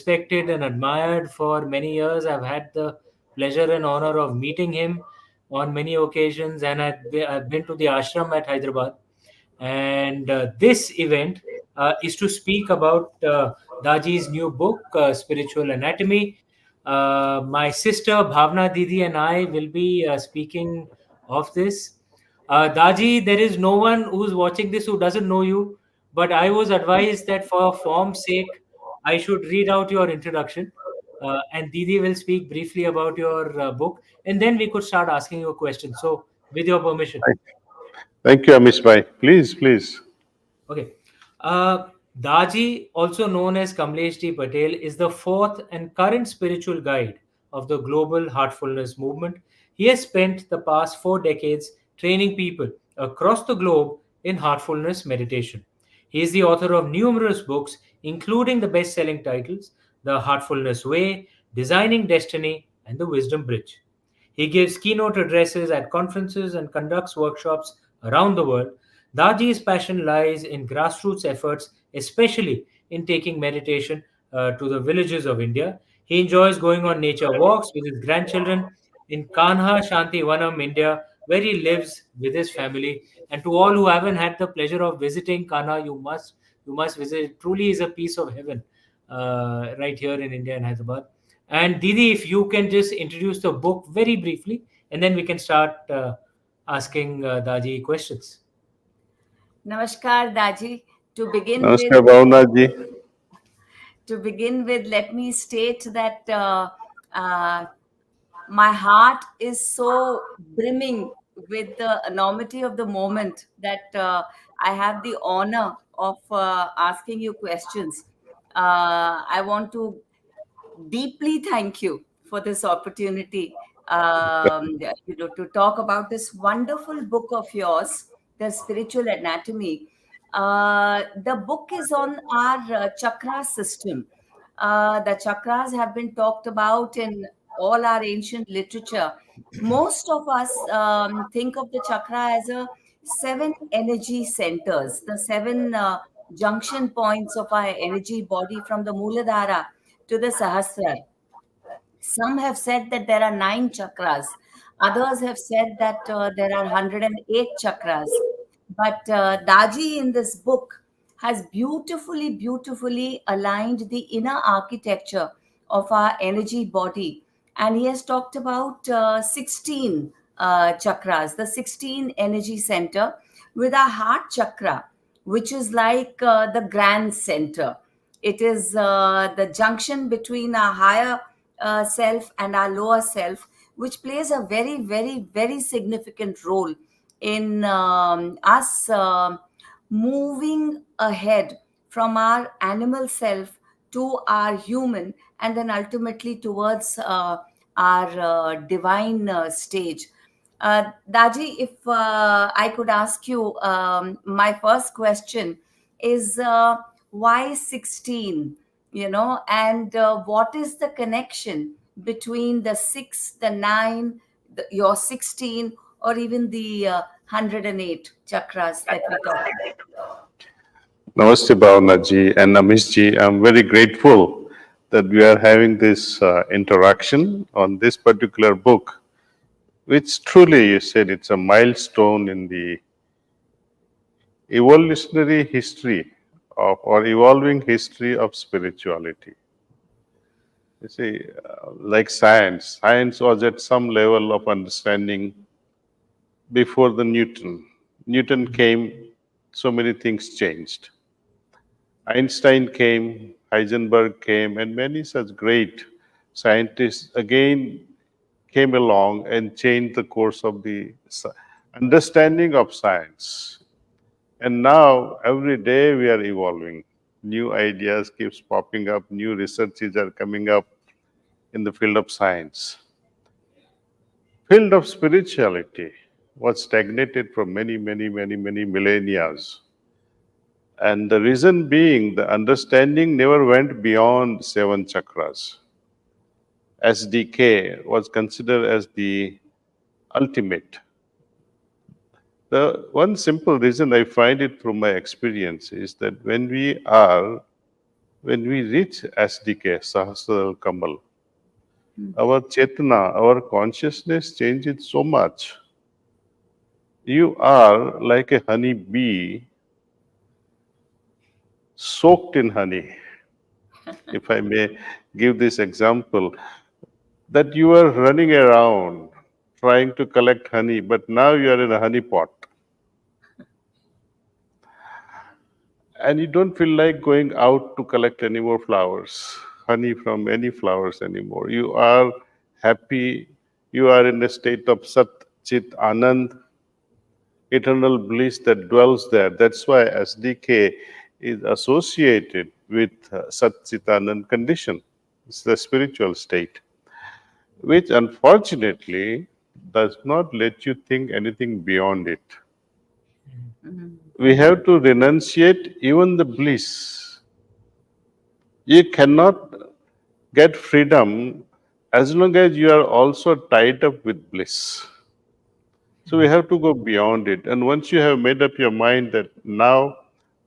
respected and admired for many years. I've had the pleasure and honor of meeting him on many occasions, and I've been to the ashram at Hyderabad. And this event is to speak about Daji's new book, Spiritual Anatomy. My sister Bhavna Didi and I will be speaking of this. Daji, there is no one who's watching this who doesn't know you, but I was advised that for form's sake, I should read out your introduction. And Didi will speak briefly about your book, and then we could start asking you questions. So, with your permission. Thank you, Amish bhai. Please, please. Okay. Uh, Daji, also known as Kamlesh D. Patel, is the fourth and current spiritual guide of the global heartfulness movement. He has spent the past 4 decades training people across the globe in heartfulness meditation. He is the author of numerous books, including the best selling titles The Heartfulness Way, Designing Destiny, and The Wisdom Bridge. He gives keynote addresses at conferences and conducts workshops around the world. Daji's passion lies in grassroots efforts, especially in taking meditation to the villages of India. He enjoys going on nature walks with his grandchildren in Kanha, Shanti, Vanam, India, where he lives with his family. And to all who haven't had the pleasure of visiting Kanha, you must visit. It truly is a piece of heaven right here in India and Hyderabad. And Didi, if you can just introduce the book very briefly, and then we can start asking Daji questions. Namaskar, Daji. To begin with, Namaskar, Bhavna ji. let me state that uh, my heart is so brimming with the enormity of the moment that I have the honor of asking you questions. I want to deeply thank you for this opportunity, to talk about this wonderful book of yours, The Spiritual Anatomy. The book is on our chakra system. The chakras have been talked about in all our ancient literature. Most of us think of the chakra as a seven energy centers, the seven junction points of our energy body from the Muladhara to the Sahasrara. Some have said that there are nine chakras. Others have said that there are 108 chakras. But Daji in this book has beautifully aligned the inner architecture of our energy body. And he has talked about 16 chakras, the 16 energy center, with our heart chakra, which is like the grand center. It is the junction between our higher self and our lower self, which plays a very significant role in us moving ahead from our animal self to our human, and then ultimately towards our divine stage. Daji, if I could ask you, my first question is why 16? And what is the connection between the 6, the 9, your 16, or even the 108 chakras that we talk about? Namaste, Bhavna ji and Amish ji. I'm very grateful that we are having this interaction on this particular book, which truly, you said, it's a milestone in the evolutionary history of or evolving history of spirituality. You see, like science was at some level of understanding before the Newton. Newton came, so many things changed. Einstein came, Heisenberg came, and many such great scientists again came along and changed the course of the understanding of science. And now, every day we are evolving. New ideas keeps popping up, new researches are coming up in the field of science. Field of spirituality was stagnated for many millennia. And the reason being, the understanding never went beyond seven chakras. SDK was considered as the ultimate. The one simple reason I find it from my experience is that when we are When we reach SDK, Sahasral Kamal, Mm. our Chetana, our consciousness changes so much. You are like a honey bee soaked in honey. If I may give this example, that you are running around trying to collect honey, but now you are in a honey pot and you don't feel like going out to collect any more flowers, honey from any flowers anymore. You are happy, you are in a state of Sat Chit Anand, eternal bliss that dwells there. That's why SDK is associated with Sat Chit Anand condition. It's the spiritual state, which unfortunately does not let you think anything beyond it. Mm. We have to renunciate even the bliss. You cannot get freedom as long as you are also tied up with bliss. So we have to go beyond it. And once you have made up your mind that now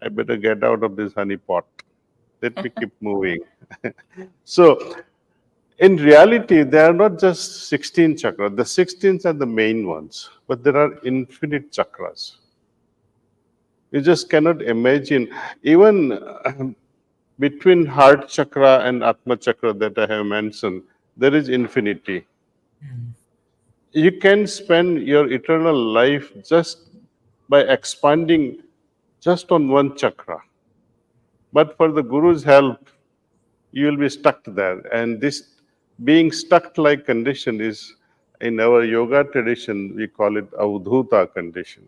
I better get out of this honey pot, let me keep moving. So in reality, there are not just 16 chakras. The 16s are the main ones, but there are infinite chakras. You just cannot imagine. Even between heart chakra and Atma chakra that I have mentioned, there is infinity. You can spend your eternal life just by expanding just on one chakra. But for the Guru's help, you will be stuck there. And this being stuck like condition is, in our yoga tradition, we call it avdhuta condition.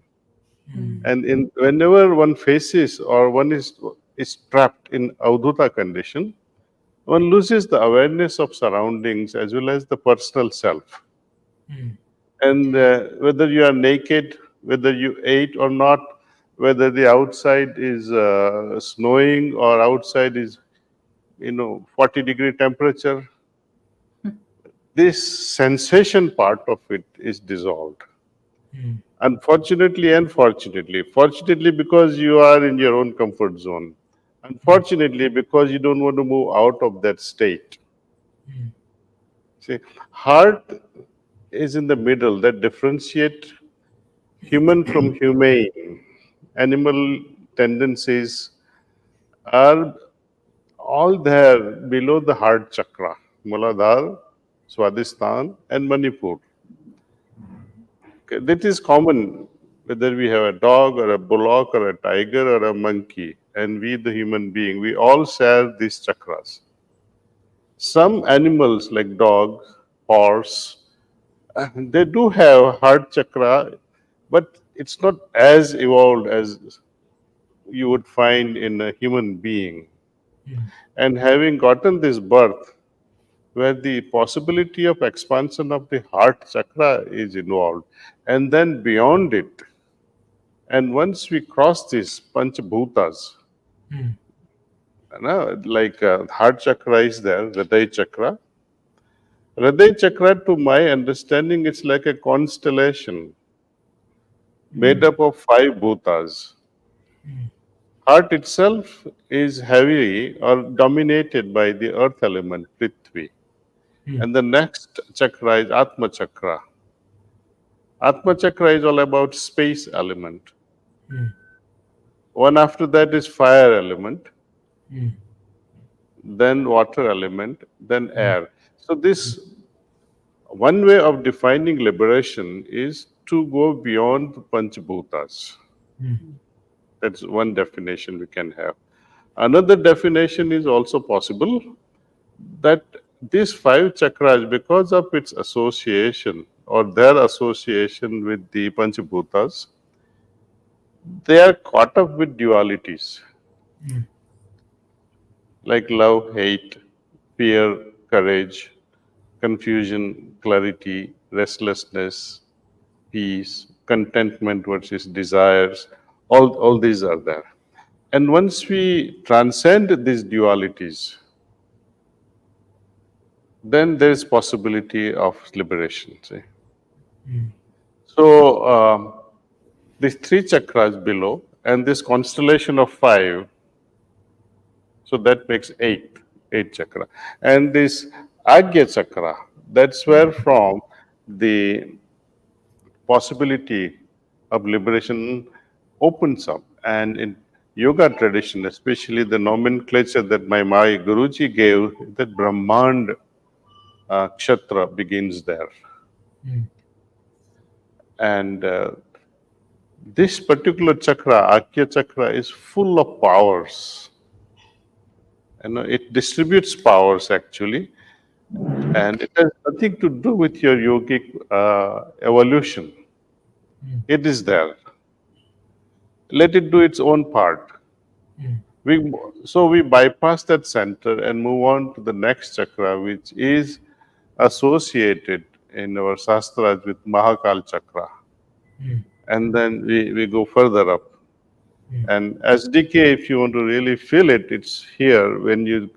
Mm. And whenever one faces or one is trapped in avdhuta condition, one loses the awareness of surroundings as well as the personal self. And whether you are naked, whether you ate or not, whether the outside is snowing or outside is 40-degree temperature, this sensation part of it is dissolved. Unfortunately and fortunately. Fortunately, because you are in your own comfort zone. Unfortunately, because you don't want to move out of that state. See, heart is in the middle that differentiate human from humane. Animal tendencies are all there below the heart chakra, Muladhara, Swadhisthana, and Manipur. Okay, that is common whether we have a dog or a bullock or a tiger or a monkey, and we, the human being, we all share these chakras. Some animals like dogs, horse, they do have heart chakra, but it's not as evolved as you would find in a human being. And having gotten this birth, where the possibility of expansion of the heart chakra is involved, and then beyond it, and once we cross these panchabhutas, like heart chakra is there, Hriday chakra. Hriday chakra, to my understanding, it's like a constellation made up of five bhutas. Heart itself is heavy or dominated by the earth element, Prithvi. And the next chakra is Atma chakra. Atma chakra is all about space element. One after that is fire element, then water element, then air. So this one way of defining liberation is to go beyond the Panchabhutas. That's one definition we can have. Another definition is also possible that these five chakras, because of its association or their association with the Panchabhutas, they are caught up with dualities like love, hate, fear, courage, confusion, clarity, restlessness, peace, contentment versus desires. All these are there. And once we transcend these dualities, then there is possibility of liberation. See? So these three chakras below and this constellation of five So that makes eight chakra. And this Agya chakra, that's where from the possibility of liberation opens up. And in yoga tradition, especially the nomenclature that my Guruji gave, that Brahmand Kshatra begins there. Mm. And this particular chakra, Akya chakra, is full of powers. It distributes powers actually, and it has nothing to do with your yogic evolution. Mm. It is there. Let it do its own part. Mm. We bypass that center and move on to the next chakra, which is associated in our shastras with Mahakal chakra, Mm. and then we go further up. Mm. And SDK, if you want to really feel it, it's here when you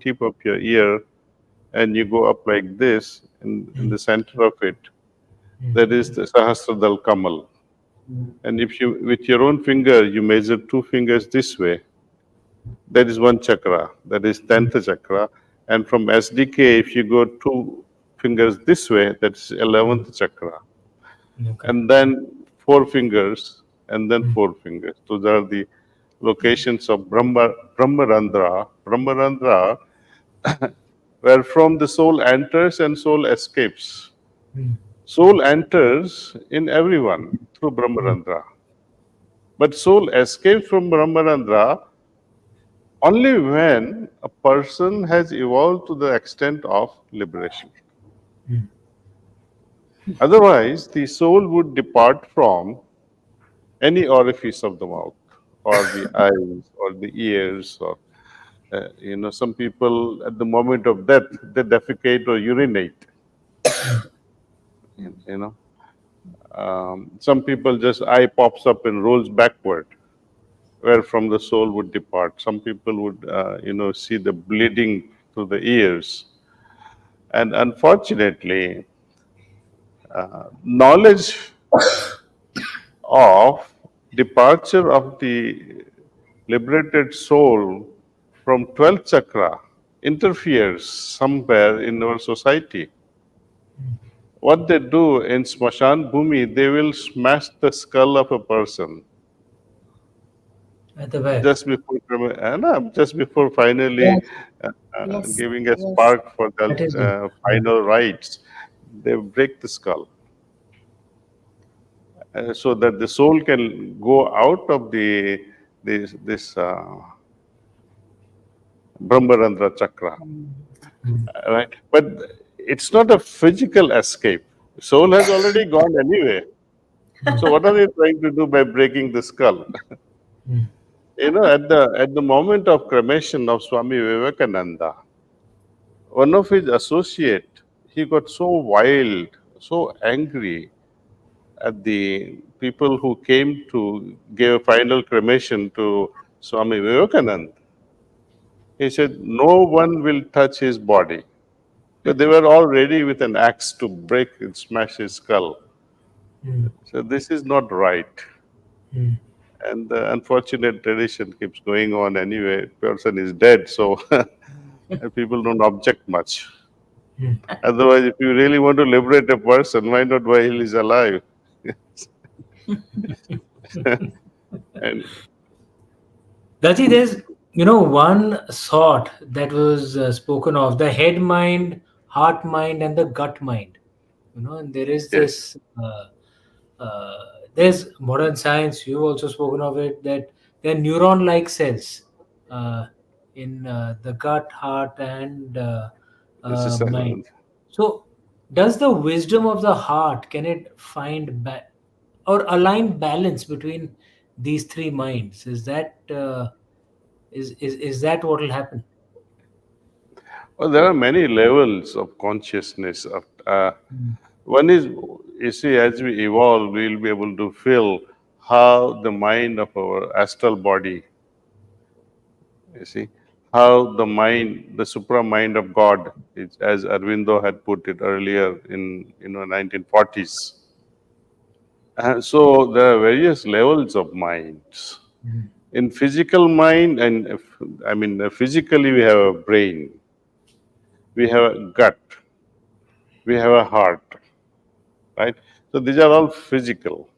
tip up your ear and you go up like this, in Mm. the center of it, Mm. that is the Sahasradal Kamal. And if you, with your own finger, you measure two fingers this way, that is one chakra, that is 10th chakra. And from SDK, if you go two fingers this way, that's 11th chakra. Okay. And then four fingers, and then Mm. four fingers. Those are the locations of Brahmarandra. Brahmarandra, where from the soul enters and soul escapes. Mm. Soul enters in everyone through Mm. Brahmarandra. But soul escapes from Brahmarandra only when a person has evolved to the extent of liberation. Mm. Otherwise, the soul would depart from any orifice of the mouth or the eyes or the ears or some people at the moment of death they defecate or urinate. You know, some people just eye pops up and rolls backward, where from the soul would depart. Some people would see the bleeding through the ears, and unfortunately, knowledge of departure of the liberated soul from 12th chakra interferes somewhere in our society. What they do in Smashan Bhumi, they will smash the skull of a person At the back. just before finally Yes, yes, giving a yes. spark for the That is it. Yeah. final rites. They break the skull so that the soul can go out of this Brahmarandra chakra. Mm. Right? But it's not a physical escape. Soul has already gone anyway. So what are they trying to do by breaking the skull? Mm. At the moment of cremation of Swami Vivekananda, one of his associate, he got so wild, so angry at the people who came to give a final cremation to Swami Vivekananda. He said, no one will touch his body. But they were all ready with an axe to break and smash his skull. Mm. So this is not right. Mm. And the unfortunate tradition keeps going on anyway. Person is dead, so people don't object much. Mm. Otherwise, if you really want to liberate a person, why not while he's alive? And Daji, there's one thought that was spoken of, the head mind, heart mind, and the gut mind. And there is yes, this. Uh, there's modern science. You've also spoken of it, that there are neuron-like cells uh, in the gut, heart, and this is mind. So, does the wisdom of the heart, can it find or align balance between these three minds? Is that what will happen? well, there are many levels of consciousness. Mm. One is, you see, as we evolve, we'll be able to feel how the mind of our astral body, you see, how the mind, the supra mind of God, is, as Arvindo had put it earlier in 1940s. And so there are various levels of minds. In physical mind, and I mean, physically, we have a brain, we have a gut, we have a heart, right? So these are all physical.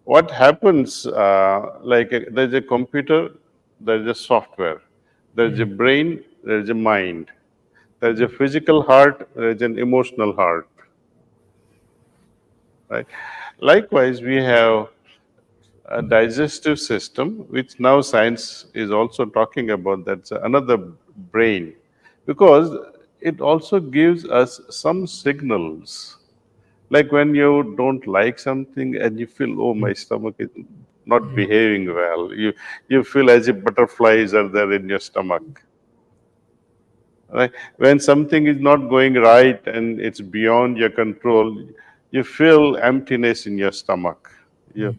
What happens, there's a computer, there's a software, there's a brain, there's a mind, there's a physical heart, there's an emotional heart, right? Likewise, we have a digestive system, which now science is also talking about. That's another brain, because it also gives us some signals. Like when you don't like something and you feel, oh, my stomach is not behaving well. You feel as if butterflies are there in your stomach. Right? When something is not going right and it's beyond your control, you feel emptiness in your stomach. You,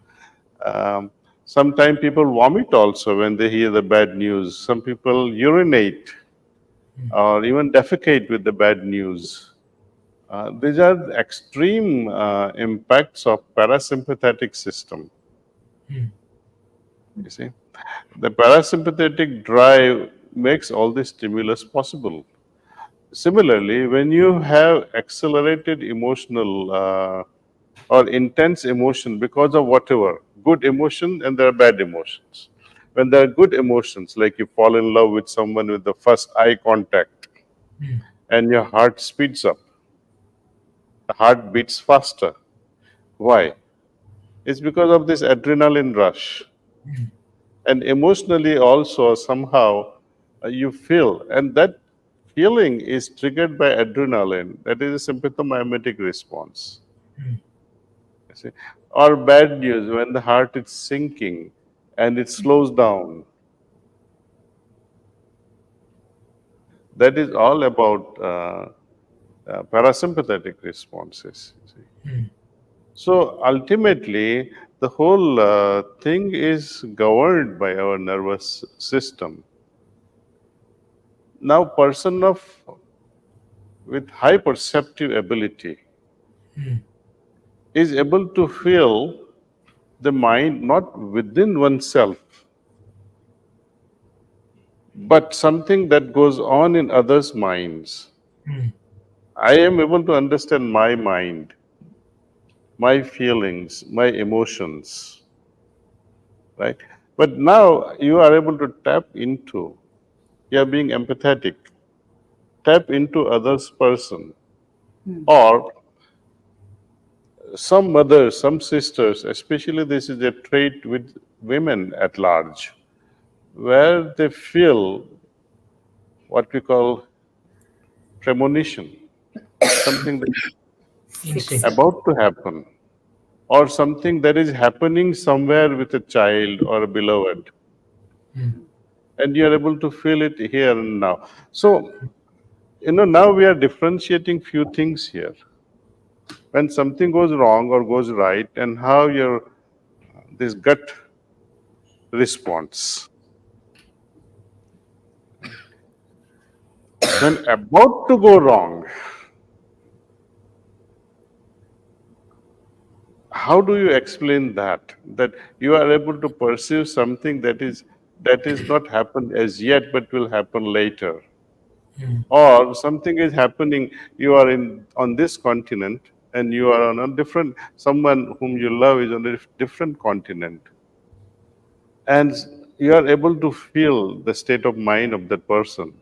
um, Sometimes people vomit also when they hear the bad news. Some people urinate or even defecate with the bad news. These are extreme impacts of parasympathetic system. You see, the parasympathetic drive makes all this stimulus possible. Similarly, when you have accelerated emotional or intense emotion because of whatever, good emotion and there are bad emotions. When there are good emotions, like you fall in love with someone with the first eye contact and your heart speeds up, the heart beats faster. Why? It's because of this adrenaline rush. And emotionally also somehow you feel, and that feeling is triggered by adrenaline. That is a sympathomimetic response. You see? Or bad news, when the heart is sinking and it slows down. That is all about parasympathetic responses. You see. So ultimately, the whole thing is governed by our nervous system. Now, person of with high perceptive ability is able to feel the mind not within oneself, but something that goes on in others' minds. I am able to understand my mind, my feelings, my emotions, right? But now you are able to tap into, you are being empathetic, tap into others' person, or some mothers, some sisters, especially this is a trait with women at large, where they feel what we call premonition, something that is Fix Instinct. it. about to happen, or something that is happening somewhere with a child or a beloved, and you are able to feel it here and now. So, now we are differentiating few things here. When something goes wrong or goes right, and how your this gut response. When about to go wrong, how do you explain that? That you are able to perceive something that is not happened as yet, but will happen later, or something is happening. You are in on this continent, and you are on a different. Someone whom you love is on a different continent, and you are able to feel the state of mind of that person.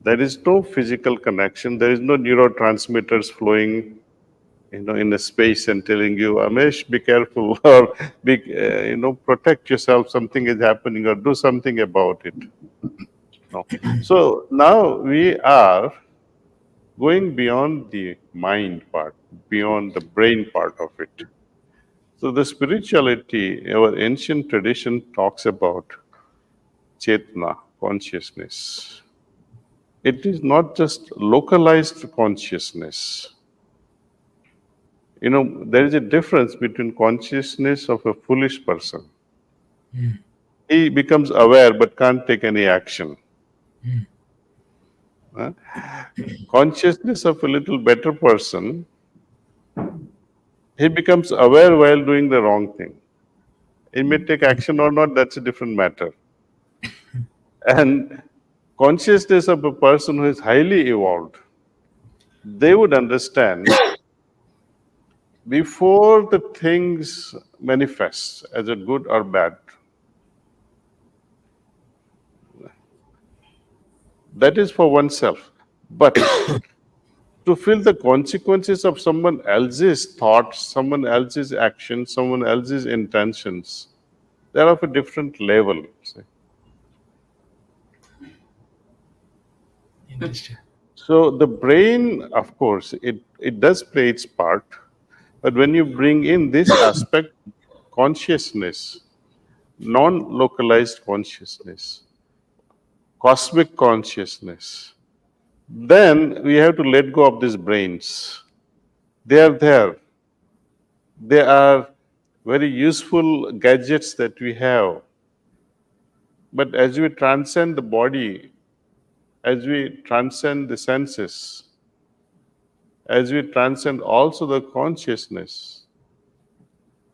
There is no physical connection. There is no neurotransmitters flowing in a space and telling you, Amish, be careful, or protect yourself. Something is happening, or do something about it. No. So now we are going beyond the mind part, beyond the brain part of it. So the spirituality, our ancient tradition talks about chetna, consciousness. It is not just localized consciousness. There is a difference between consciousness of a foolish person. He becomes aware but can't take any action. Huh? Consciousness of a little better person, he becomes aware while doing the wrong thing. It may take action or not, that's a different matter. And consciousness of a person who is highly evolved, they would understand before the things manifest as a good or bad. That is for oneself. But to feel the consequences of someone else's thoughts, someone else's actions, someone else's intentions, they're of a different level. See. Interesting. So the brain, of course, it does play its part, but when you bring in this aspect, consciousness, non-localized consciousness, cosmic consciousness, then we have to let go of these brains. They are there. They are very useful gadgets that we have. But as we transcend the body, as we transcend the senses, as we transcend also the consciousness,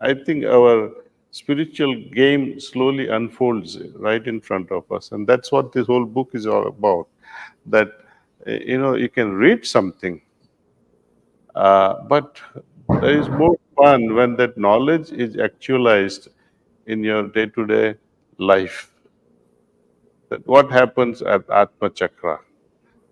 I think our spiritual game slowly unfolds right in front of us. And that's what this whole book is all about. That, you can read something, but there is more fun when that knowledge is actualized in your day-to-day life. That what happens at Atma Chakra,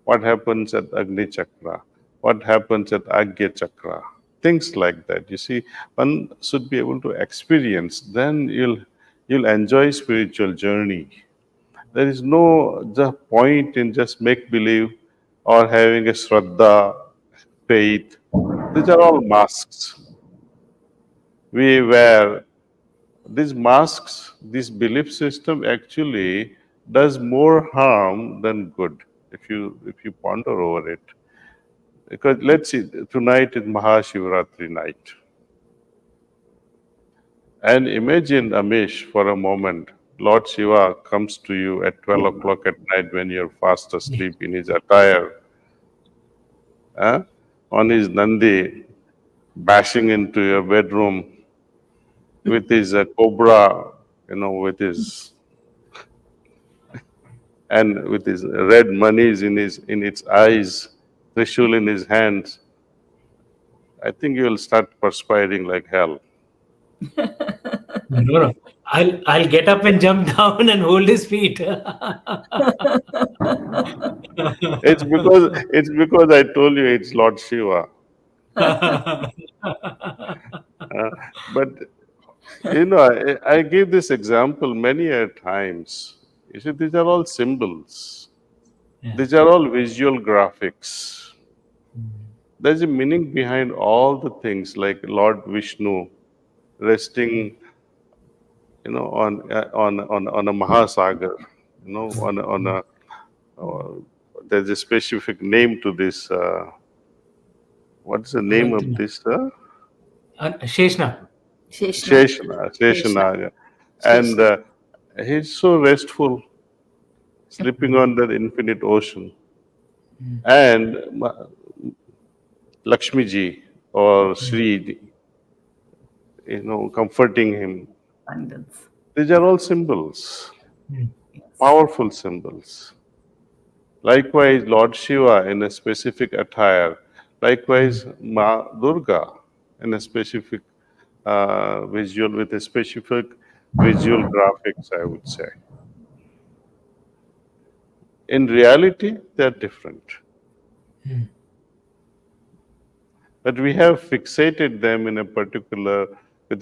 what happens at Agni Chakra, what happens at Agya Chakra, things like that. You see, one should be able to experience. Then you'll enjoy spiritual journey. There is no the point in just make believe or having a shraddha, faith. These are all masks. We wear these masks, this belief system actually does more harm than good if you ponder over it. Because let's see, tonight is Mahashivratri night. And imagine, Amish, for a moment, Lord Shiva comes to you at 12 o'clock at night when you're fast asleep in his attire, eh, on his Nandi, bashing into your bedroom with his cobra, with his and with his red monies in its eyes, Trishul in his hands. I think you will start perspiring like hell. No, no. I'll get up and jump down and hold his feet. It's because I told you it's Lord Shiva. But I give this example many a times. You see, these are all symbols. Yeah. These are all visual graphics. There's a meaning behind all the things, like Lord Vishnu resting, on a Mahasagar, on a there's a specific name to this. What's the name of this? Sheshna. Sheshna. Sheshna. Sheshanaga. And Sheshna. he's so restful, sleeping on that infinite ocean. And Lakshmi ji or Sri, comforting him. Abundance. These are all symbols, Yes. powerful symbols. Likewise, Lord Shiva in a specific attire. Likewise, Ma Durga in a specific visual, with a specific visual graphics, I would say. In reality, they're different. But we have fixated them with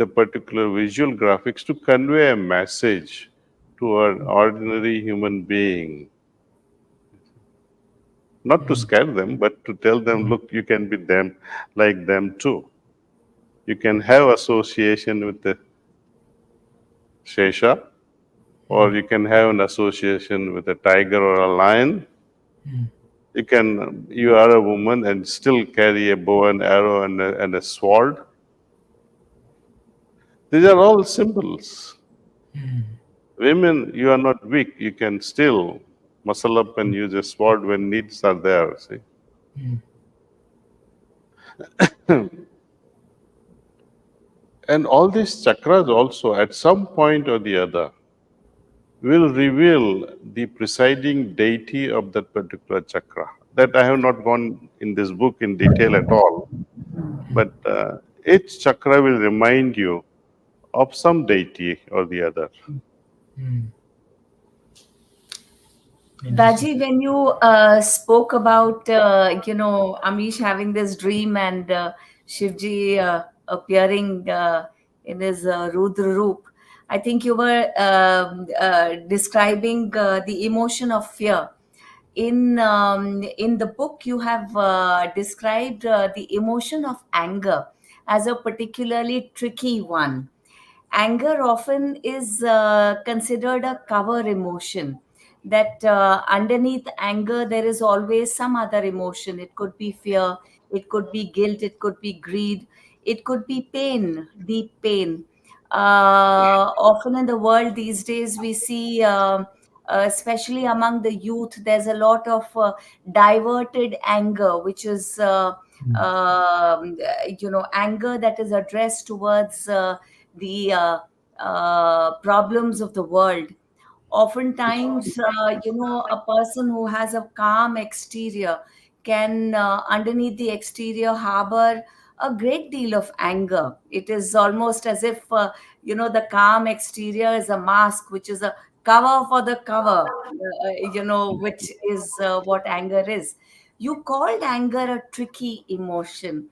a particular visual graphics to convey a message to an ordinary human being. Not to scare them, but to tell them, look, you can be them like them too. You can have association with the Shesha, or you can have an association with a tiger or a lion. You are a woman and still carry a bow and arrow and a sword. These are all symbols. Women, you are not weak. You can still muscle up and use a sword when needs are there. See, And all these chakras also, at some point or the other, will reveal the presiding deity of that particular chakra. That I have not gone in this book in detail at all, but each chakra will remind you of some deity or the other. Mm. Interesting. Daji, when you spoke about, Amish having this dream and Shivji appearing in his Rudra Roop, I think you were describing the emotion of fear. In the book, you have described the emotion of anger as a particularly tricky one. Anger often is considered a cover emotion, that underneath anger there is always some other emotion. It could be fear, it could be guilt, it could be greed, it could be pain, deep pain. Often in the world these days we see, especially among the youth, there's a lot of diverted anger, which is anger that is addressed towards the problems of the world. Oftentimes, a person who has a calm exterior can, underneath the exterior, harbor a great deal of anger. It is almost as if, the calm exterior is a mask, which is a cover for the cover, which is what anger is. You called anger a tricky emotion.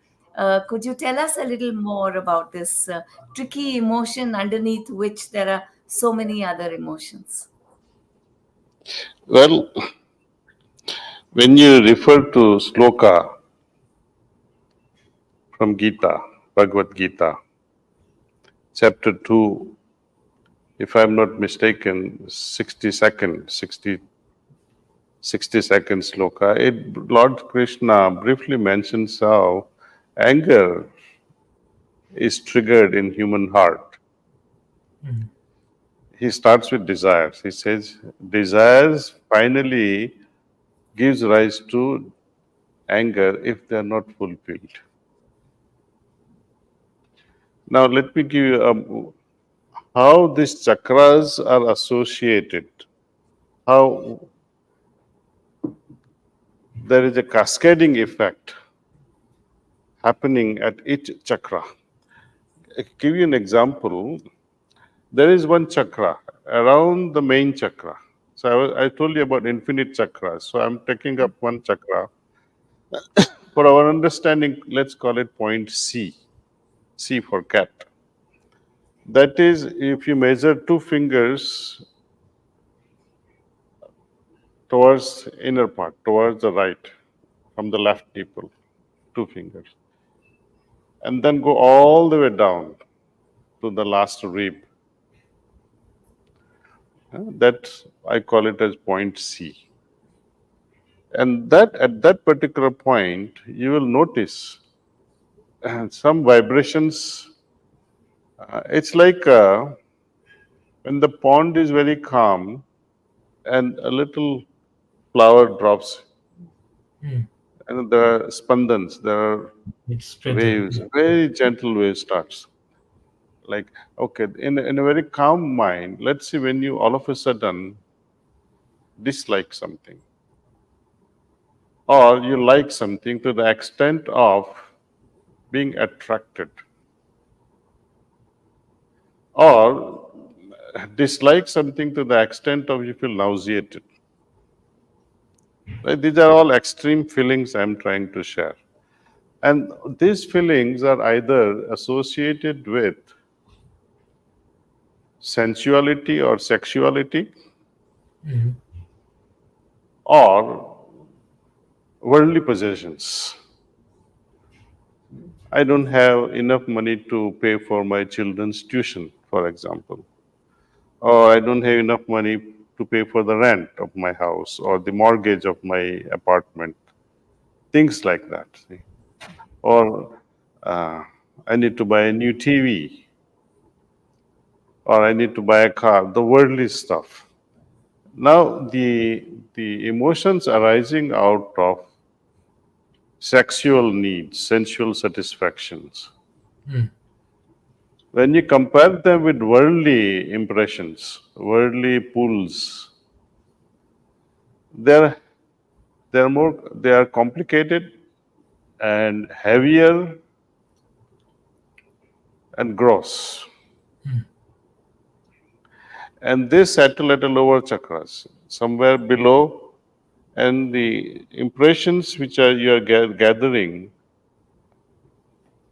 Could you tell us a little more about this tricky emotion underneath which there are so many other emotions? Well, when you refer to sloka from Gita, Bhagavad Gita, chapter 2, if I'm not mistaken, 60 seconds sloka, Lord Krishna briefly mentions how anger is triggered in human heart. Mm. He starts with desires. He says, desires finally gives rise to anger if they are not fulfilled. Now, let me give you how these chakras are associated, how there is a cascading effect happening at each chakra. I give you an example. There is one chakra around the main chakra. So I told you about infinite chakras. So I'm taking up one chakra. For our understanding, let's call it point C. C for cat. That is, if you measure two fingers towards inner part, towards the right, from the left nipple, two fingers, and then go all the way down to the last rib. That I call it as point C. And that at that particular point, you will notice some vibrations. It's like when the pond is very calm and a little flower drops, Mm. and the spandans, the It's rhythm. waves, very gentle wave starts. Like, okay, in a very calm mind, let's see when you all of a sudden dislike something or you like something to the extent of being attracted or dislike something to the extent of you feel nauseated. Right? These are all extreme feelings I'm trying to share. And these feelings are either associated with sensuality or sexuality Mm. or worldly possessions. I don't have enough money to pay for my children's tuition, for example. Or I don't have enough money to pay for the rent of my house or the mortgage of my apartment. Things like that. See. Or I need to buy a new TV or I need to buy a car, the worldly stuff. Now, the emotions arising out of sexual needs, sensual satisfactions, Mm. When you compare them with worldly impressions, worldly pulls, they're they are complicated and heavier and gross. And they settle at a lower chakras, somewhere below, and the impressions which are you are gathering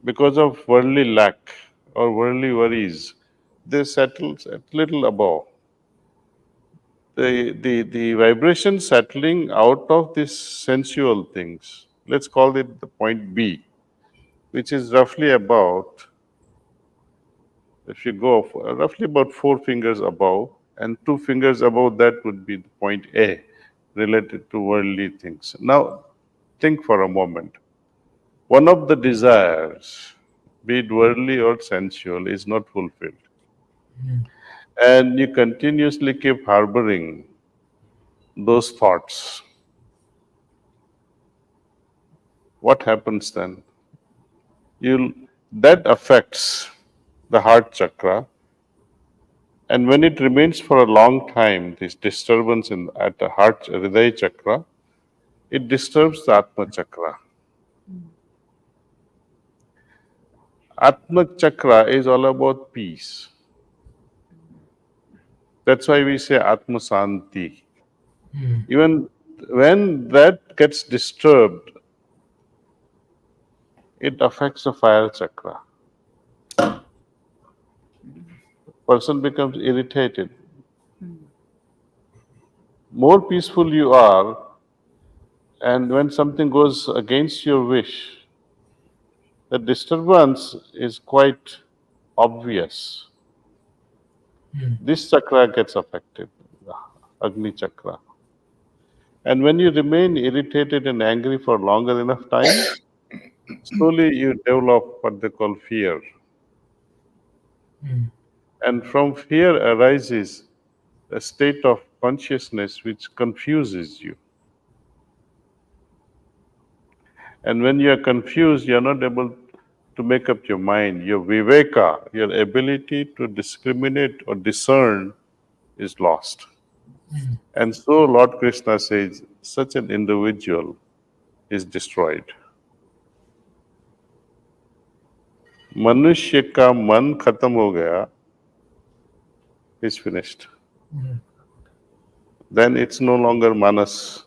because of worldly lack or worldly worries, they settle at little above. The vibration settling out of these sensual things, let's call it the point B, which is roughly about, if you go roughly about 4 fingers above, and 2 fingers above that would be the point A, related to worldly things. Now, think for a moment. One of the desires, be it worldly or sensual, is not fulfilled. And you continuously keep harboring those thoughts. What happens then? You'll, that affects the heart chakra. And when it remains for a long time, this disturbance at the heart hridaya chakra, it disturbs the Atma chakra. Atma chakra is all about peace. That's why we say Atma Santi. Even when that gets disturbed, it affects the fire chakra. Person becomes irritated. More peaceful you are, and when something goes against your wish, the disturbance is quite obvious. This chakra gets affected, the Agni chakra. And when you remain irritated and angry for longer enough time, slowly you develop what they call fear. And from fear arises a state of consciousness which confuses you. And when you are confused, you are not able to make up your mind. Your viveka, your ability to discriminate or discern, is lost. And so Lord Krishna says, such an individual is destroyed. मनुष्य का मन खत्म हो गया, is finished. Then it's no longer manas.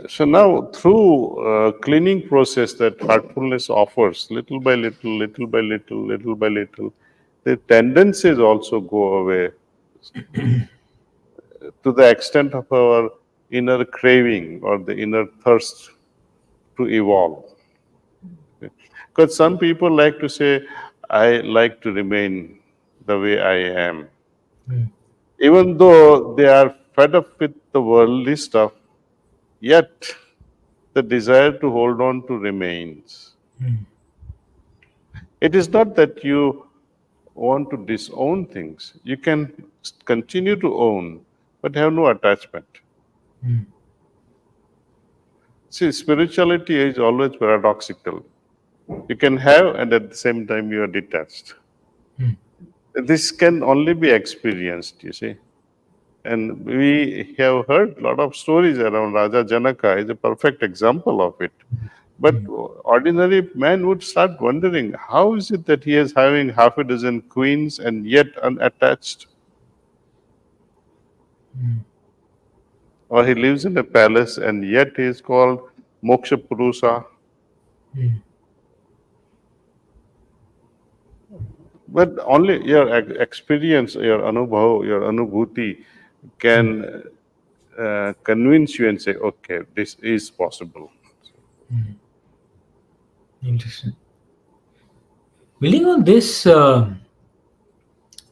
So now, through cleaning process that heartfulness offers, little by little, little by little, little by little, the tendencies also go away to the extent of our inner craving or the inner thirst to evolve. Because some people like to say, I like to remain the way I am. Even though they are fed up with the worldly stuff, yet the desire to hold on to remains. It is not that you want to disown things. You can continue to own, but have no attachment. See, spirituality is always paradoxical. You can have, and at the same time, you are detached. This can only be experienced, you see. And we have heard a lot of stories around Raja Janaka is a perfect example of it. But ordinary man would start wondering, how is it that he is having half a dozen queens and yet unattached? Or he lives in a palace and yet he is called Moksha Purusa. But only your experience, your anubhav, your anubhuti can convince you and say, okay, this is possible. Interesting. Building on this,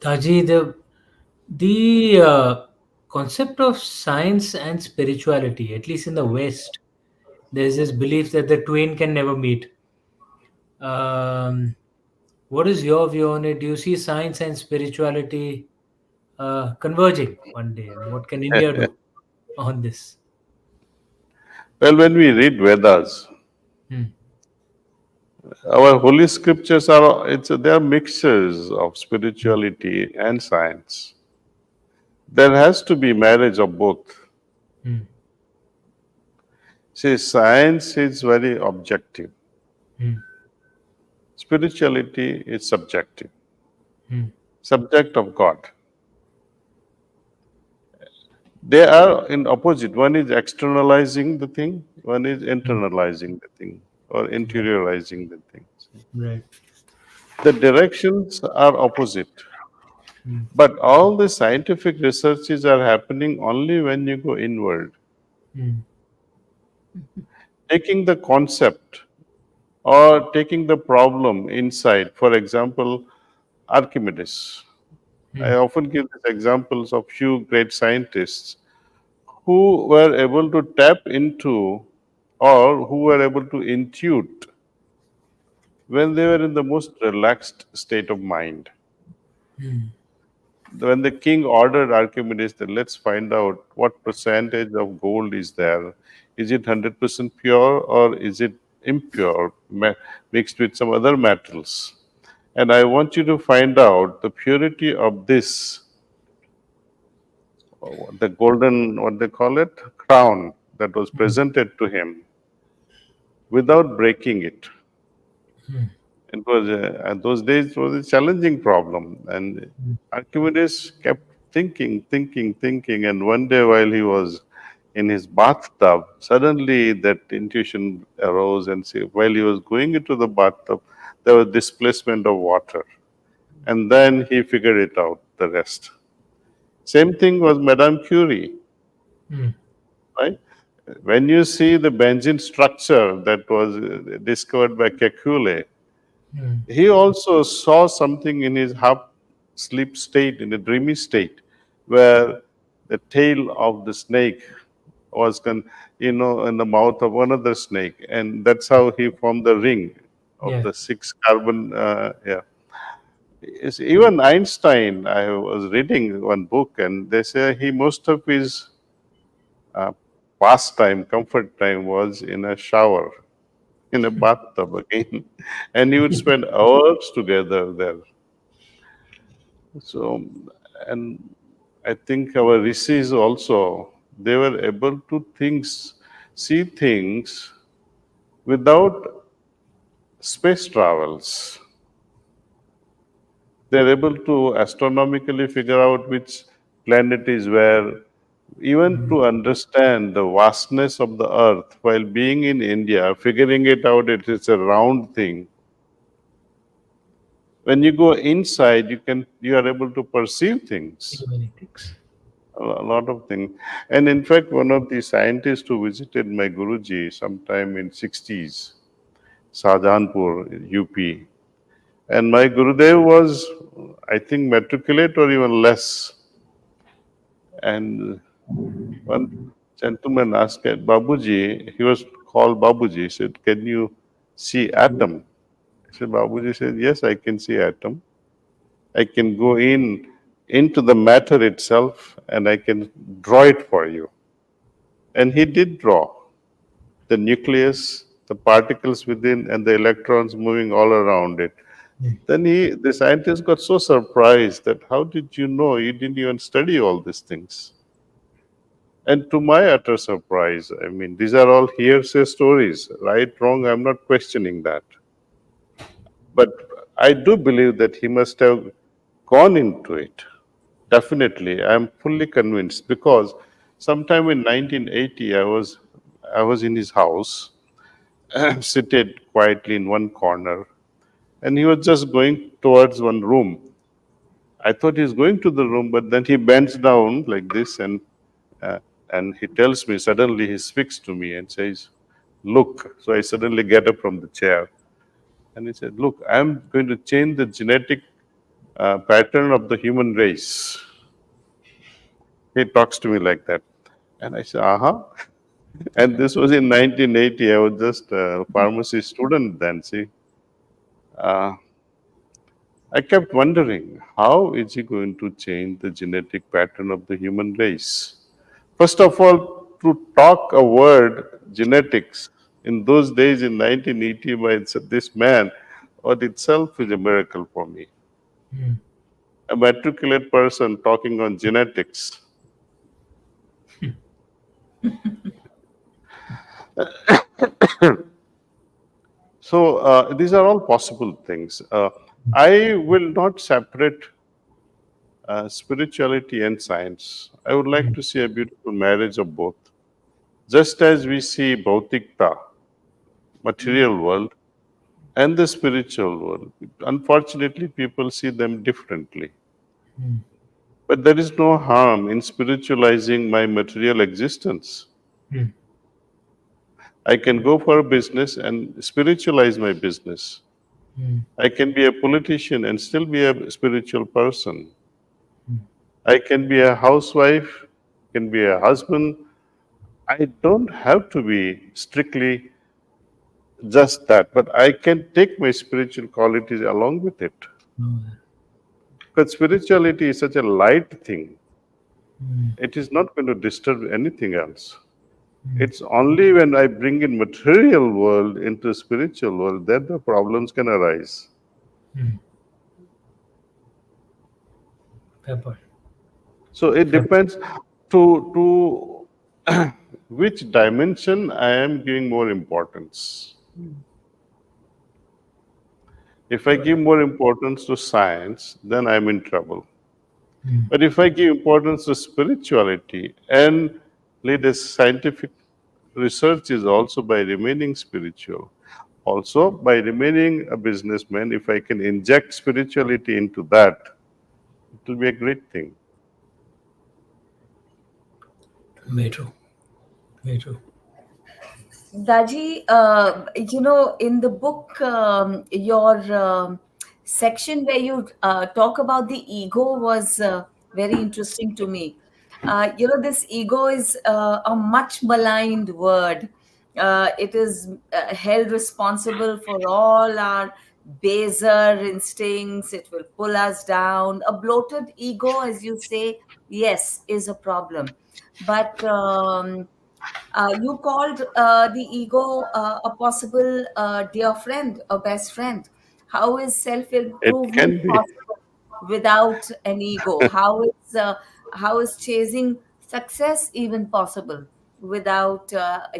Taji, the concept of science and spirituality, at least in the West, there's this belief that the twain can never meet. Um, what is your view on it? Do you see science and spirituality converging one day? And what can India do on this? Well, when we read Vedas, Hmm. Our holy scriptures are they are mixtures of spirituality and science. There has to be marriage of both. Mm. See, science is very objective. Mm. Spirituality is subjective. Mm. Subject of God. They are in opposite. One is externalizing the thing, one is Mm. internalizing the thing or Right. interiorizing the thing. Right. The directions are opposite. Mm. But all the scientific researches are happening only when you go inward. Mm. Taking the concept or taking the problem inside. For example, Archimedes. I Mm. often give these examples of few great scientists who were able to tap into or who were able to intuit when they were in the most relaxed state of mind. Mm. When the king ordered Archimedes that let's find out what percentage of gold is there. Is it 100% pure or is it impure, mixed with some other metals? And I want you to find out the purity of this, the golden, what they call it, crown that was Mm. presented to him without breaking it. Mm. It was at those days it was a challenging problem, and Mm. Archimedes kept thinking, and one day while he was in his bathtub, suddenly that intuition arose, and while he was going into the bathtub, there was displacement of water, and then he figured it out. The rest. Same thing was Madame Curie, Mm. right? When you see the benzene structure that was discovered by Kekulé, Mm. he also saw something in his half sleep state, in a dreamy state, where the tail of the snake was, in the mouth of another snake, and that's how he formed the ring of Yeah. the six carbon. Yeah, even Einstein. I was reading one book, and they say he most of his uh, pastime, comfort time, was in a shower, in a bathtub again, and he would spend hours together there. So, and I think our rishis also, they were able to see things without space travels. They're able to astronomically figure out which planet is where, even Mm. to understand the vastness of the earth while being in India, figuring it out, it is a round thing. When you go inside, you are able to perceive things. Divinity. A lot of things. And in fact, one of the scientists who visited my Guruji sometime in 60s, Shahjahanpur, UP. And my Gurudev was, I think, matriculate or even less. And one gentleman asked Babuji, he was called Babuji, he said, can you see atom? I said, Babuji said, yes, I can see atom. I can go into the matter itself and I can draw it for you. And he did draw the nucleus, the particles within, and the electrons moving all around it. Mm. Then the scientist got so surprised that how did you know? You didn't even study all these things. And to my utter surprise, I mean, these are all hearsay stories, right, wrong, I'm not questioning that. But I do believe that he must have gone into it. Definitely, I am fully convinced because sometime in 1980, I was in his house, seated quietly in one corner, and he was just going towards one room. I thought he's going to the room, but then he bends down like this, uh, and he tells me suddenly he speaks to me and says, "Look." So I suddenly get up from the chair, and he said, "Look, I'm going to change the genetic pattern of the human race." He talks to me like that. And I said, uh-huh. And this was in 1980. I was just a pharmacy student then, see. Uh, I kept wondering, how is he going to change the genetic pattern of the human race? First of all, to talk a word, genetics, In those days, in 1980, by this man, what itself is a miracle for me. Mm. A matriculate person talking on genetics. So these are all possible things. I will not separate spirituality and science. I would like Mm. to see a beautiful marriage of both. Just as we see Bhautikta, material world, and the spiritual world. Unfortunately, people see them differently. Mm. But there is no harm in spiritualizing my material existence. Mm. I can go for a business and spiritualize my business. Mm. I can be a politician and still be a spiritual person. Mm. I can be a housewife, can be a husband. I don't have to be strictly just that, but I can take my spiritual qualities along with it. No. Because spirituality is such a light thing. Mm. It is not going to disturb anything else. Mm. It's only when I bring in material world into spiritual world that the problems can arise. Mm. Fair point. So it Fair. depends to which dimension I am giving more importance. If I Got give it. more importance to science, then I'm in trouble. Mm. But if I give importance to spirituality and lead a scientific research is also by remaining spiritual. Also, by remaining a businessman, if I can inject spirituality into that, it will be a great thing. Very true. Very true. Daji, in the book, your section where you talk about the ego was very interesting to me. This ego is a much maligned word. It is held responsible for all our baser instincts. It will pull us down. A bloated ego, as you say, yes, is a problem. But you called the ego a possible dear friend, a best friend. How is self It improvement can be. possible without an ego? How is chasing success even possible without a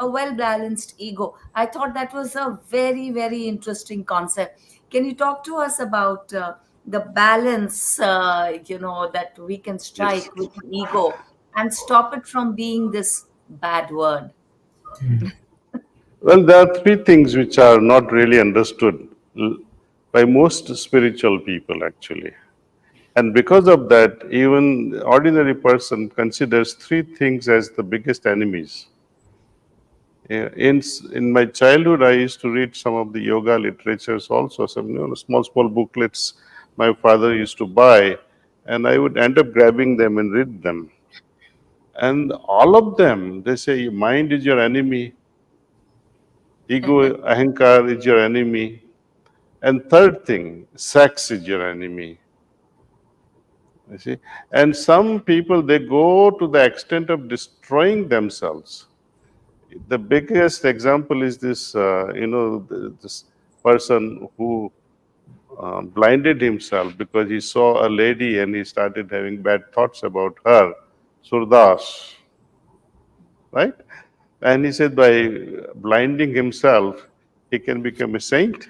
well balanced ego? I thought that was a very very interesting concept. Can you talk to us about the balance that we can Yes. strike with the ego and stop it from being this bad word? Mm. Well, there are three things which are not really understood by most spiritual people, actually. And because of that, even the ordinary person considers three things as the biggest enemies. Yeah, in my childhood, I used to read some of the yoga literatures also, some small booklets my father used to buy, and I would end up grabbing them and read them. And all of them, they say, mind is your enemy, ego, ahankar is your enemy, and third thing, sex is your enemy. You see, and some people they go to the extent of destroying themselves. The biggest example is this, this person who blinded himself because he saw a lady and he started having bad thoughts about her, Surdas, right? And he said by blinding himself, he can become a saint.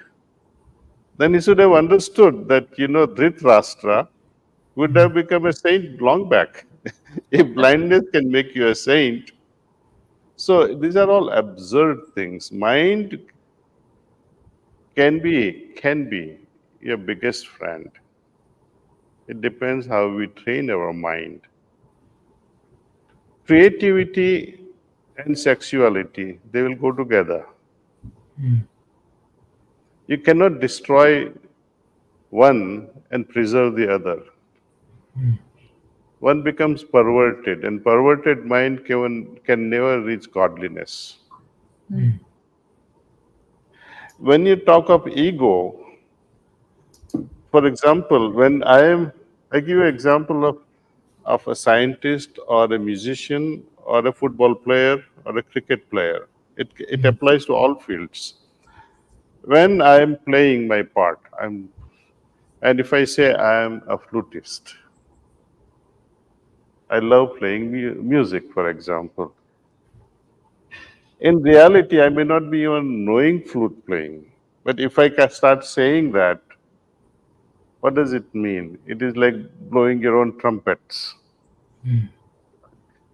Then he should have understood that, Dhritarashtra would Mm. have become a saint long back. If blindness can make you a saint, so these are all absurd things. Mind can be your biggest friend. It depends how we train our mind. Creativity and sexuality, they will go together. Mm. You cannot destroy one and preserve the other. Mm. One becomes perverted, and perverted mind can never reach godliness. Mm. When you talk of ego, for example, I give you an example of a scientist or a musician or a football player or a cricket player. It applies to all fields. When I am playing my part, and if I say I am a flutist, I love playing music, for example. In reality, I may not be even knowing flute playing, but if I can start saying that, what does it mean? It is like blowing your own trumpets.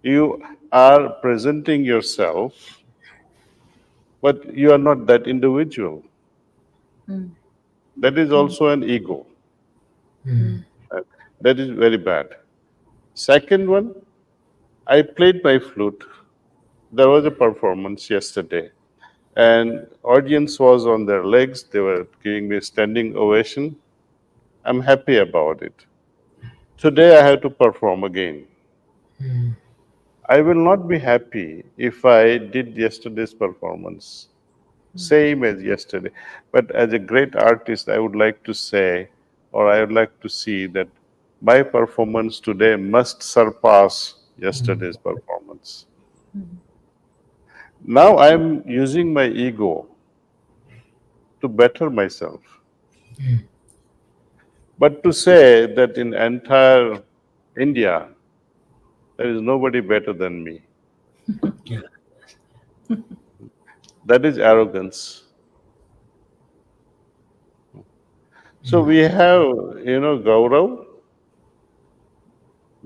You are presenting yourself, but you are not that individual. Mm. That is Mm. also an ego. Mm. Uh, That is very bad. Second one, I played my flute. There was a performance yesterday, and audience was on their legs. They were giving me a standing ovation. I'm happy about it. Today I have to perform again. I will not be happy if I did yesterday's performance, same as yesterday. But as a great artist, I would like to say, or I would like to see that my performance today must surpass yesterday's performance. Mm. Now I'm using my ego to better myself. But to say that in entire India, there is nobody better than me, Yeah. that is arrogance. So we have, Gaurav,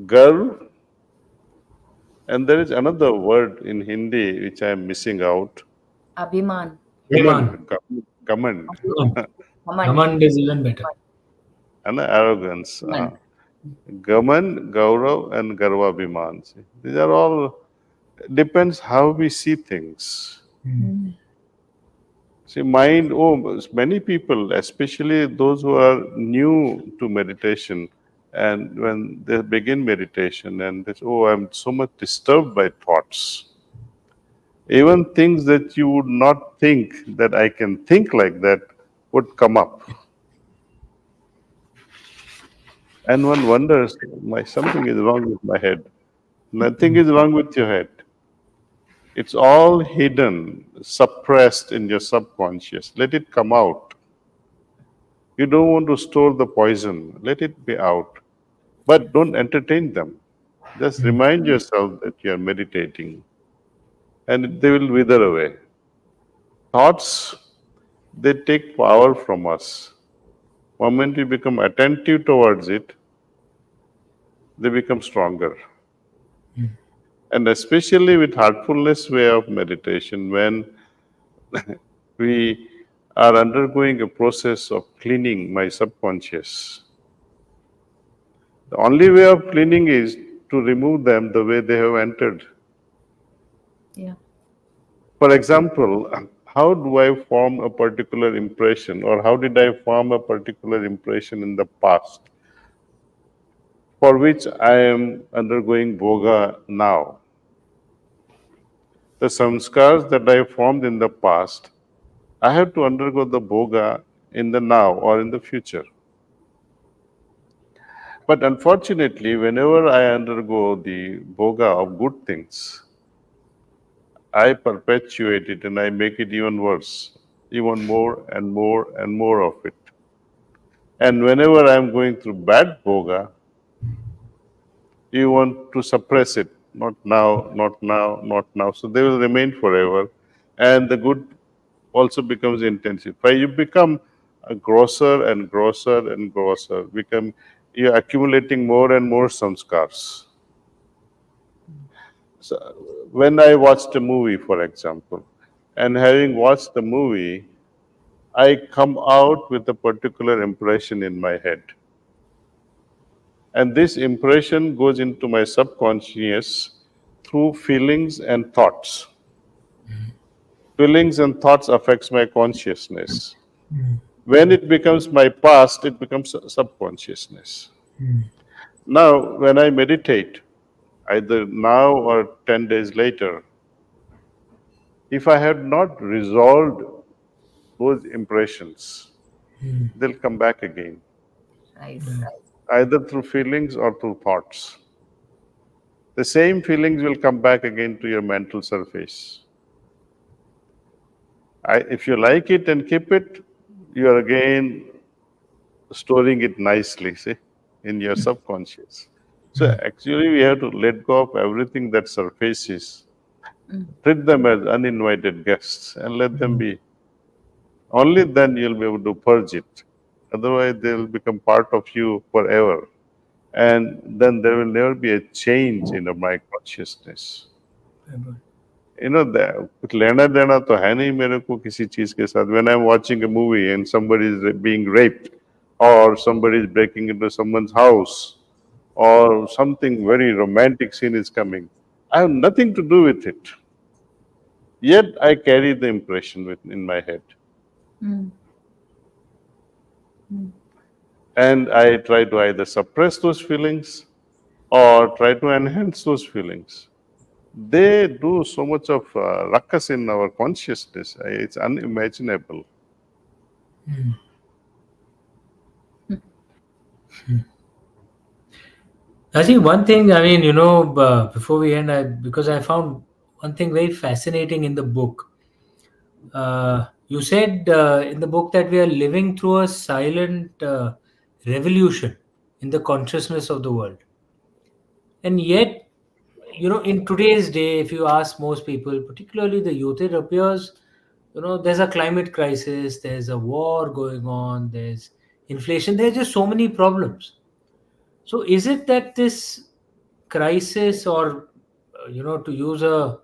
Garv, and there is another word in Hindi which I am missing out. Abhiman. Command, Viman. command, Command. Namand is even better. and arrogance. Command. Gaman, Gaurav, and Garvabhiman. See, these are all depends how we see things. Mm. See, mind, many people, especially those who are new to meditation, and when they begin meditation and they say, oh, I'm so much disturbed by thoughts. Even things that you would not think that I can think like that would come up. And one wonders, something is wrong with my head. Nothing is wrong with your head. It's all hidden, suppressed in your subconscious. Let it come out. You don't want to store the poison. Let it be out. But don't entertain them. Just remind yourself that you are meditating and they will wither away. Thoughts, they take power from us. Moment we become attentive towards it, they become stronger. And especially with heartfulness way of meditation, when we are undergoing a process of cleaning my subconscious, the only way of cleaning is to remove them the way they have entered. Yeah. For example, how do I form a particular impression, or how did I form a particular impression in the past for which I am undergoing boga now? The samskars that I formed in the past, I have to undergo the boga in the now or in the future. But unfortunately, whenever I undergo the boga of good things, I perpetuate it and I make it even worse, even more and more and more of it. And whenever I'm going through bad boga, you want to suppress it. Not now, not now, not now. So they will remain forever. And the good also becomes intensify. You become a grosser and grosser and grosser. You're accumulating more and more samskars. So when I watched a movie, for example, and having watched the movie, I come out with a particular impression in my head. And this impression goes into my subconscious through feelings and thoughts. Feelings and thoughts affects my consciousness. When it becomes my past, it becomes subconsciousness. Now, when I meditate, either now or 10 days later, if I have not resolved those impressions, they'll come back again, Nice. either through feelings or through thoughts. The same feelings will come back again to your mental surface. If you like it and keep it, you are again storing it nicely, see, in your subconscious. So actually, we have to let go of everything that surfaces, treat them as uninvited guests, and let them be. Only then you'll be able to purge it. Otherwise, they will become part of you forever. And then there will never be a change in my consciousness. कुछ लेना देना तो है नहीं मेरे को किसी चीज के साथ. When I'm watching a movie and somebody is being raped, or somebody is breaking into someone's house, or something very romantic scene is coming, I have nothing to do with it. Yet I carry the impression in my head. And I try to either suppress those feelings or try to enhance those feelings. They do so much of ruckus in our consciousness. It's unimaginable. I think one thing, I mean, before we end, because I found one thing very fascinating in the book. You said in the book that we are living through a silent revolution in the consciousness of the world. And yet, in today's day, if you ask most people, particularly the youth, it appears, there's a climate crisis, there's a war going on, there's inflation, there's just so many problems. So, is it that this crisis, or to use a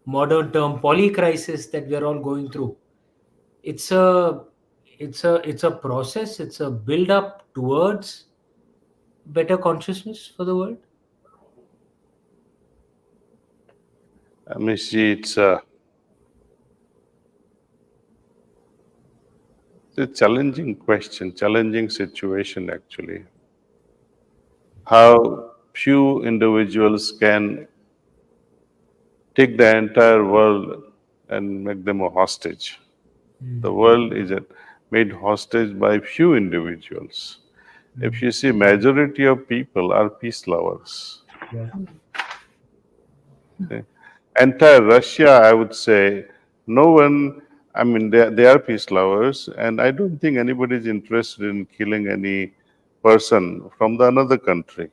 modern term, polycrisis that we are all going through, it's a it's a process, it's a build up towards better consciousness for the world? Amish, it's a challenging question, challenging situation actually. How few individuals can take the entire world and make them a hostage. The world is made hostage by few individuals. If you see, majority of people are peace lovers. Yeah. Okay. Entire Russia, I would say, no one, I mean, they are peace lovers, and I don't think anybody is interested in killing any person from the another country.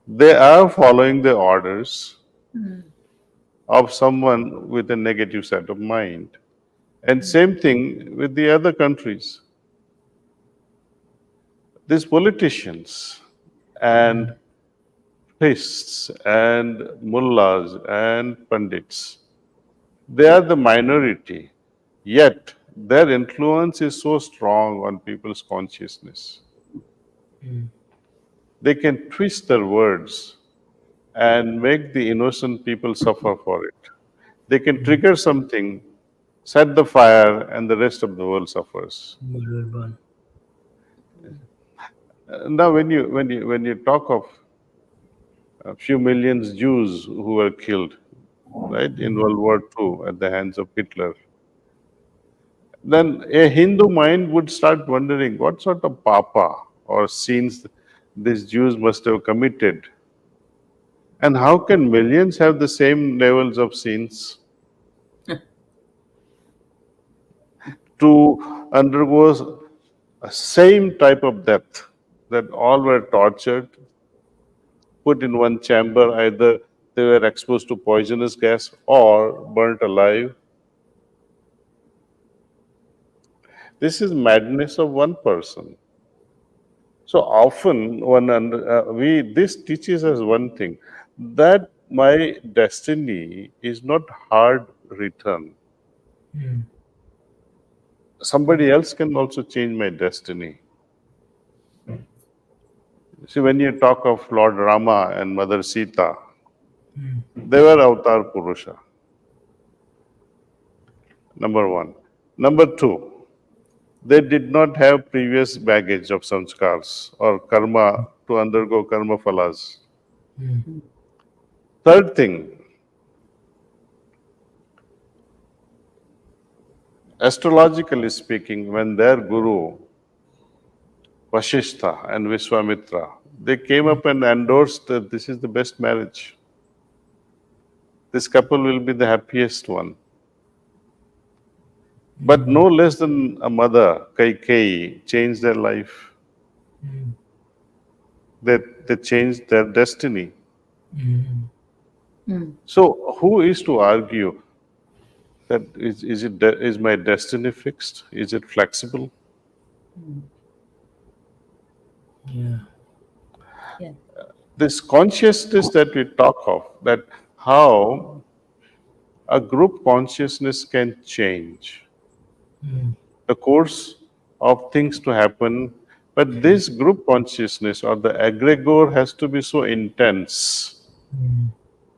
They are following the orders of someone with a negative set of mind. And same thing with the other countries. These politicians and priests and mullahs and pandits, they are the minority, yet their influence is so strong on people's consciousness. They can twist their words and make the innocent people suffer for it. They can trigger something, set the fire, and the rest of the world suffers. Will burn. Now, when you talk of a few millions Jews who were killed, right, in World War II at the hands of Hitler, then a Hindu mind would start wondering what sort of papa or sins these Jews must have committed. And how can millions have the same levels of sins? To undergo a same type of death, that all were tortured, put in one chamber, either they were exposed to poisonous gas or burnt alive. This is madness of one person. So often, this teaches us one thing, that my destiny is not hard written. Somebody else can also change my destiny. See, when you talk of Lord Rama and Mother Sita, they were Avatar Purusha. Number one. Number two, they did not have previous baggage of sanskars or karma to undergo karma phalas. Third thing, astrologically speaking, when their guru, Vasishtha and Vishwamitra, they came up and endorsed that this is the best marriage. This couple will be the happiest one. But no less than a mother, Kai, changed their life. They changed their destiny. Mm. So who is to argue that is my destiny fixed? Is it flexible? Mm. Yeah. Yeah. This consciousness that we talk of, that how a group consciousness can change the course of things to happen, but this group consciousness or the egregore has to be so intense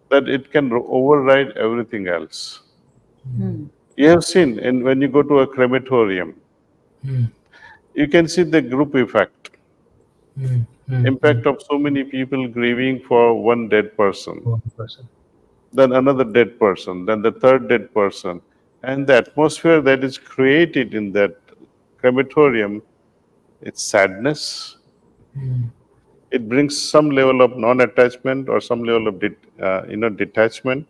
that it can override everything else. Mm. You have seen, and when you go to a crematorium, you can see the group effect, impact of so many people grieving for one dead person, 1%. then another dead person, then the third dead person, and the atmosphere that is created in that crematorium, it's sadness. It brings some level of non-attachment or some level of detachment.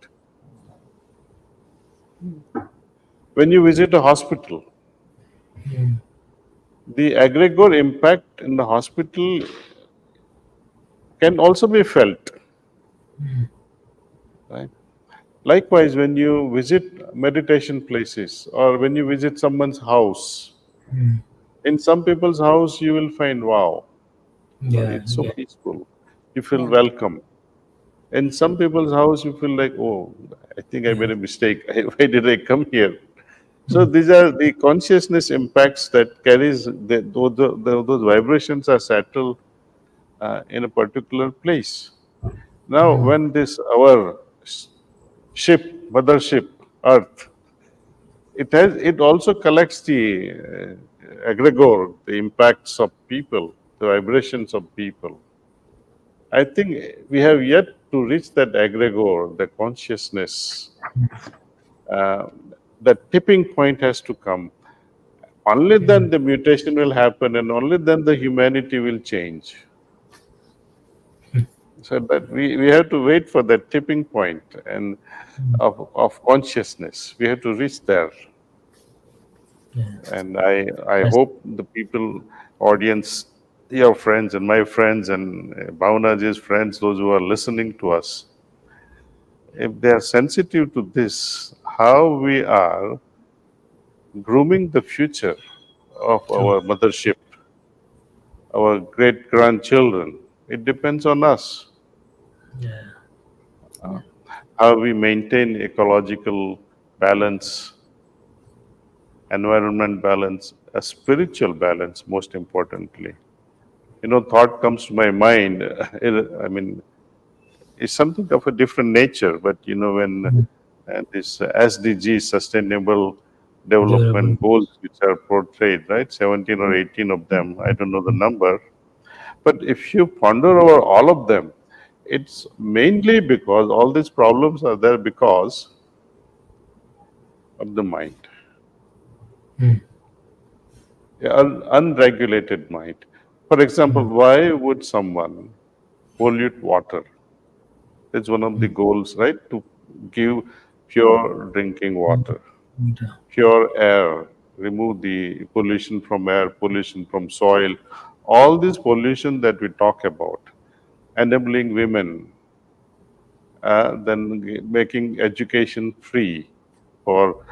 When you visit a hospital, the egregore impact in the hospital can also be felt, right? Likewise, when you visit meditation places or when you visit someone's house, in some people's house you will find, wow, Yeah, it's so yeah, peaceful. You feel Yeah. welcome. In some people's house, you feel like, oh, I think I yeah. made a mistake. Why did I come here? So these are the consciousness impacts that carries those vibrations are settled in a particular place. Now, when this our ship, mothership, Earth, it also collects the egregore, the impacts of people, the vibrations of people. I think we have yet to reach that egregore, the consciousness. Uh, the tipping point has to come. Only then the mutation will happen, and only then the humanity will change. So that we have to wait for that tipping point and of consciousness. We have to reach there. Yeah. And I That's, hope the people, audience, your friends and my friends and Bhavnaji's friends, those who are listening to us, if they are sensitive to this, how we are grooming the future of true. our mothership, our great grandchildren, it depends on us. Yeah. Yeah. How we maintain ecological balance, environment balance, a spiritual balance, most importantly. Thought comes to my mind. I mean, it's something of a different nature, but when this SDG, Sustainable Durable. Development Goals, which are portrayed, right, 17 or 18 of them, I don't know the number, but if you ponder over all of them, it's mainly because all these problems are there because of the mind, unregulated mind. For example, why would someone pollute water? It's one of the goals, right? To give pure drinking water, pure air, remove the pollution from air, pollution from soil, all this pollution that we talk about, enabling women, then making education free or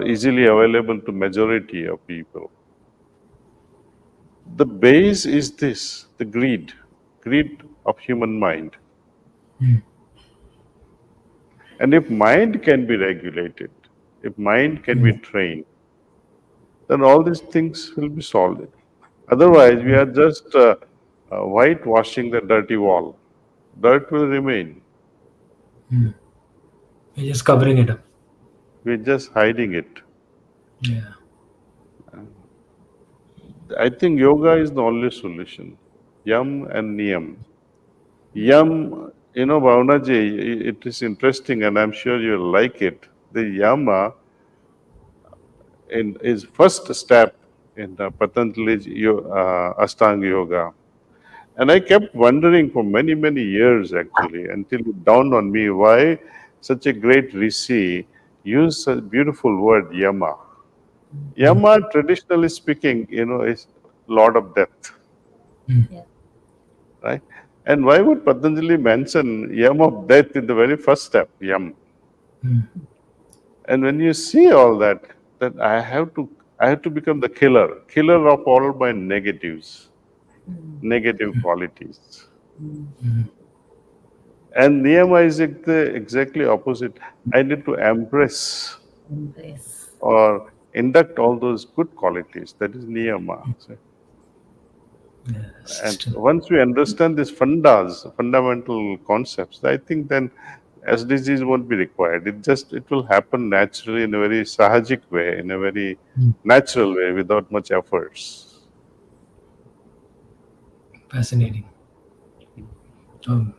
easily available to majority of people. The base is this, the greed of human mind. And if mind can be regulated, if mind can be trained, then all these things will be solved. Otherwise, we are just whitewashing the dirty wall. Dirt will remain. We're just covering it up. We're just hiding it. Yeah. I think yoga is the only solution. Yam and niyam. Yam, Bhavna ji, it is interesting and I'm sure you'll like it. The yama is first step in the Patanjali's Ashtanga Yoga. And I kept wondering for many, many years actually, until it dawned on me why such a great rishi used such a beautiful word, yama. Yama, traditionally speaking, is Lord of Death, Yeah. right? And why would Patanjali mention Yam of death in the very first step, Yam? And when you see all that, that I have to become the killer of all my negatives, negative qualities. And Niyama is the exactly opposite. I need to embrace Embrace. or induct all those good qualities. That is Niyama. Yeah, And system. once we understand these fundamental concepts, I think then SDGs won't be required. It will happen naturally in a very sahajic way, in a very natural way, without much efforts. Fascinating. Um,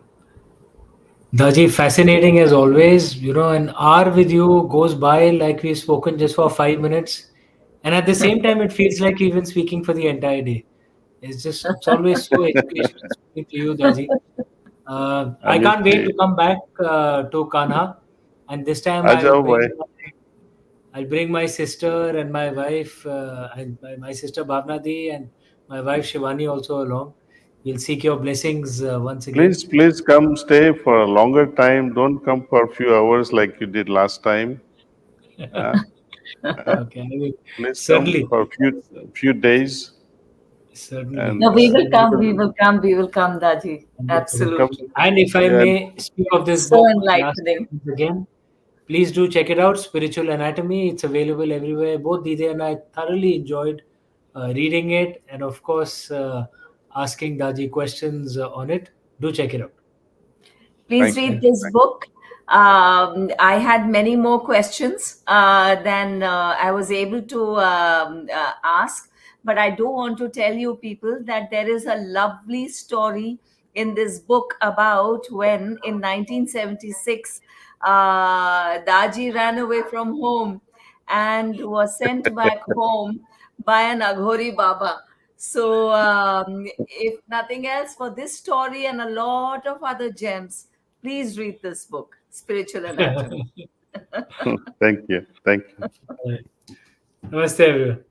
Daji, fascinating as always. An hour with you goes by like we've spoken just for 5 minutes. And at the same time, it feels like we've been speaking for the entire day. It's always so educational speaking to you, Daji. I Amish can't wait ji, to come back to Kanha. And this time आ जाओ भाई. I'll bring my sister and my wife, and my sister Bhavna Di and my wife Shivani also along. We'll seek your blessings once again. Please come stay for a longer time. Don't come for a few hours like you did last time. Uh, Okay, I will please come certainly, for a few days certainly, No, and we will come. certainly. We will come. We will come, Daji. Wonderful. come. Absolutely. And if I Yeah, and may speak of this So book last enlightening. time again, please do check it out. Spiritual Anatomy. It's available everywhere. Both Dide and I thoroughly enjoyed reading it, and of course, asking Daji questions on it. Do check it out. Please thank you. read Thank you. this book. I had many more questions than I was able to ask, but I do want to tell you people that there is a lovely story in this book about when in 1976 Daji ran away from home and was sent back home by an Aghori Baba. So, if nothing else, for this story and a lot of other gems, please read this book, Spiritual Anatomy. Thank you. Thank you. Namaste, everyone,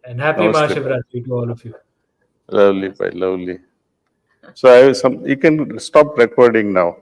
and happy Namaste, bhai. Mahashivratri to all of you. Lovely, bhai. Lovely. So I have some. You can stop recording now.